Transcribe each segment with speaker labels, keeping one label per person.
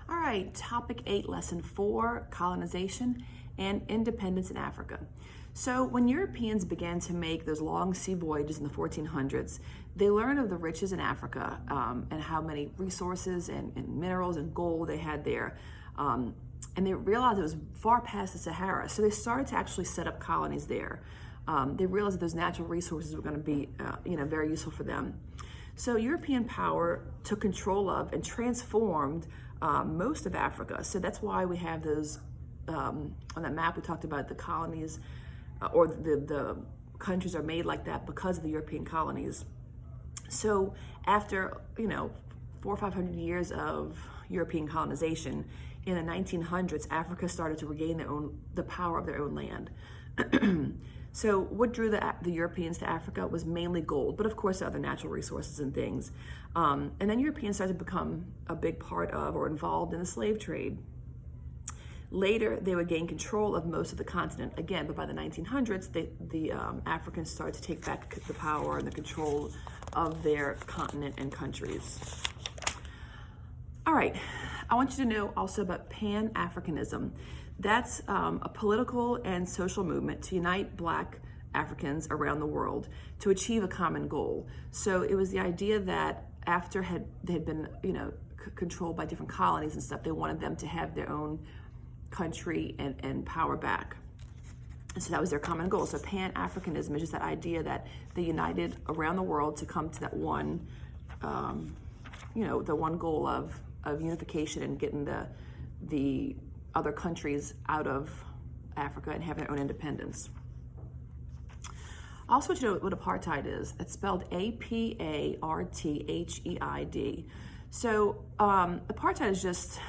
Speaker 1: All right, topic 8, lesson 4, colonization and independence in Africa. So when Europeans began to make those long sea voyages in the 1400s, they learned of the riches in Africa and how many resources and minerals and gold they had there. And they realized it was far past the Sahara. So they started to actually set up colonies there. They realized that those natural resources were going to be very useful for them. So European power took control of and transformed most of Africa. So that's why we have those, on that map we talked about the colonies, or the countries are made like that because of the European colonies. So after, 400 or 500 years of European colonization, in the 1900s, Africa started to regain the power of their own land. So what drew the Europeans to Africa was mainly gold, but of course other natural resources and things. And then Europeans started to become a big part of or involved in the slave trade. Later, they would gain control of most of the continent again, but by the 1900s, the Africans started to take back the power and the control of their continent and countries. All right, I want you to know also about Pan-Africanism. That's a political and social movement to unite Black Africans around the world to achieve a common goal. So it was the idea that after they had been, controlled by different colonies and stuff, they wanted them to have their own country and power back. And so that was their common goal. So Pan-Africanism is just that idea that they united around the world to come to that one, the one goal of unification and getting the other countries out of Africa and having their own independence. I also want you to know what apartheid is. It's spelled APARTHEID. So apartheid is just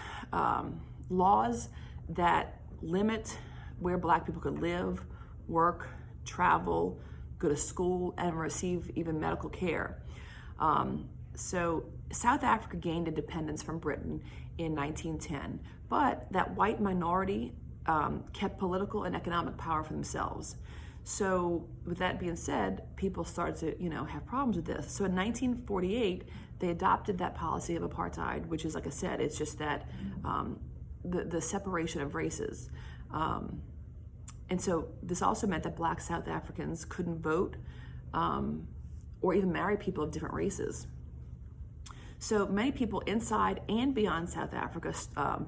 Speaker 1: laws that limit where Black people could live, work, travel, go to school, and receive even medical care. So South Africa gained independence from Britain in 1910, but that white minority kept political and economic power for themselves. So with that being said, people started to, have problems with this. So in 1948, they adopted that policy of apartheid, which is, like I said, it's just that the separation of races. And so this also meant that Black South Africans couldn't vote or even marry people of different races. So many people inside and beyond South Africa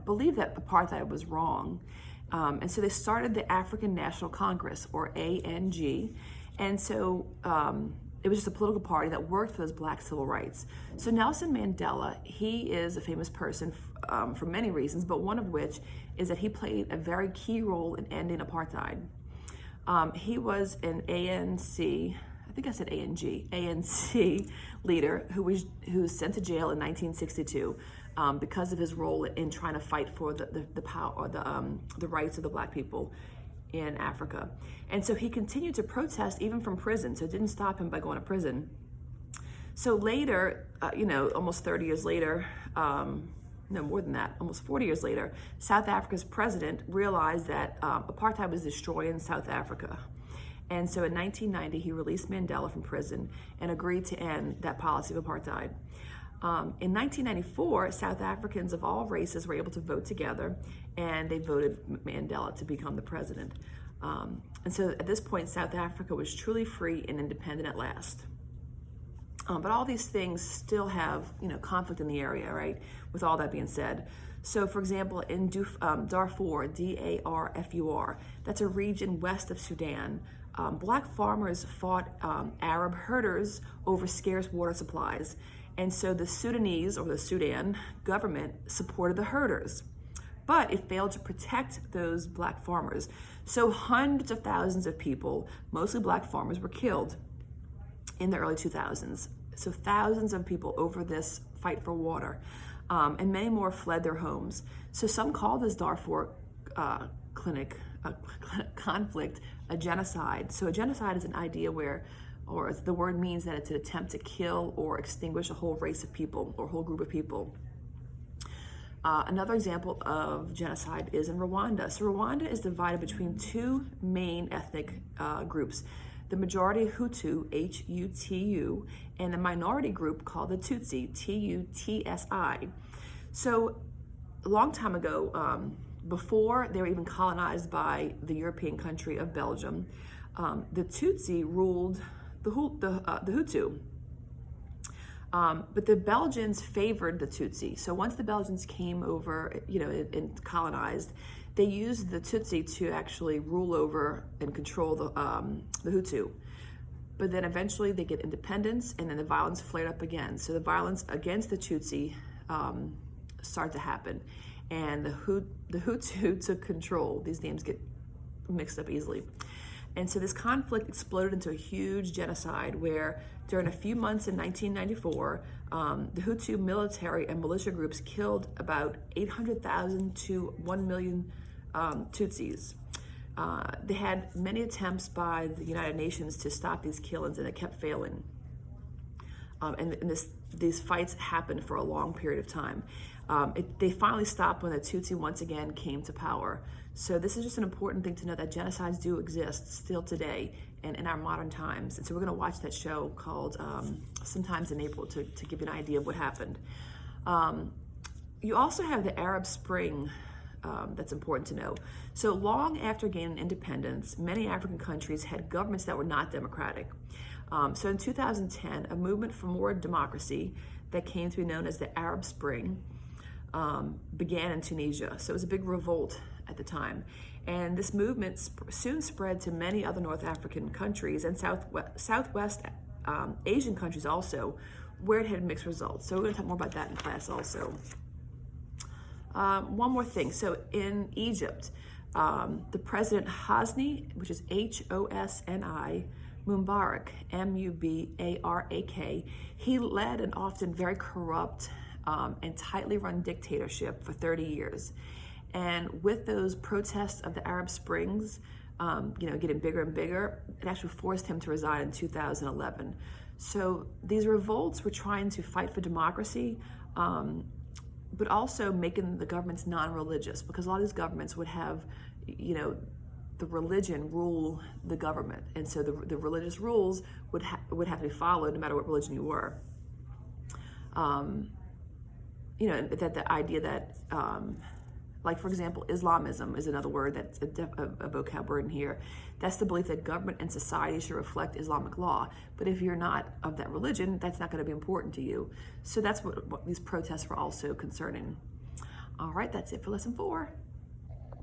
Speaker 1: believed that apartheid was wrong. And so they started the African National Congress, or ANG. And so it was just a political party that worked for those Black civil rights. So Nelson Mandela, he is a famous person for many reasons, but one of which is that he played a very key role in ending apartheid. He was an ANC leader who was sent to jail in 1962 because of his role in trying to fight for the power or the rights of the Black people in Africa. And so he continued to protest even from prison, so it didn't stop him by going to prison. So later, almost 30 years later, no more than that, almost 40 years later, South Africa's president realized that apartheid was destroying South Africa. And so in 1990, he released Mandela from prison and agreed to end that policy of apartheid. In 1994, South Africans of all races were able to vote together, and they voted Mandela to become the president. And so at this point, South Africa was truly free and independent at last. But all these things still have, conflict in the area, right? With all that being said. So for example, in Darfur, Darfur, that's a region west of Sudan, Black farmers fought Arab herders over scarce water supplies. And so the Sudanese, or the Sudan government, supported the herders, but it failed to protect those Black farmers. So hundreds of thousands of people, mostly Black farmers, were killed in the early 2000s. So thousands of people over this fight for water, and many more fled their homes. So some call this Darfur conflict a genocide. So a genocide is an idea where, or the word means that it's an attempt to kill or extinguish a whole race of people or a whole group of people. Another example of genocide is in Rwanda. So Rwanda is divided between two main ethnic groups: the majority Hutu, H-U-T-U, and the minority group called the Tutsi, T-U-T-S-I. So a long time ago, before they were even colonized by the European country of Belgium, the Tutsi ruled the Hutu. But the Belgians favored the Tutsi. So once the Belgians came over, and colonized, they used the Tutsi to actually rule over and control the Hutu. But then eventually they get independence, and then the violence flared up again. So the violence against the Tutsi started to happen, and the Hutu took control. These names get mixed up easily. And so this conflict exploded into a huge genocide where during a few months in 1994, the Hutu military and militia groups killed about 800,000 to 1 million Tutsis. They had many attempts by the United Nations to stop these killings, and it kept failing. And these fights happened for a long period of time. They finally stopped when the Tutsi once again came to power. So this is just an important thing to know, that genocides do exist still today and in our modern times. And so we're going to watch that show called Sometimes in April to give you an idea of what happened. You also have the Arab Spring. That's important to know. So long after gaining independence, many African countries had governments that were not democratic. So in 2010, a movement for more democracy that came to be known as the Arab Spring began in Tunisia. So it was a big revolt at the time. And this movement soon spread to many other North African countries and Southwest Asian countries also, where it had mixed results. So we're going to talk more about that in class also. One more thing. So in Egypt, the president Hosni, which is Hosni, Mubarak, Mubarak, he led an often very corrupt and tightly run dictatorship for 30 years. And with those protests of the Arab Springs, getting bigger and bigger, it actually forced him to resign in 2011. So these revolts were trying to fight for democracy, but also making the governments non-religious, because a lot of these governments would have, the religion rule the government, and so the religious rules would have to be followed no matter what religion you were. That the idea that, like for example, Islamism is another word that's a vocab word in here. That's the belief that government and society should reflect Islamic law. But if you're not of that religion, that's not going to be important to you. So that's what these protests were also concerning. All right, that's it for lesson 4.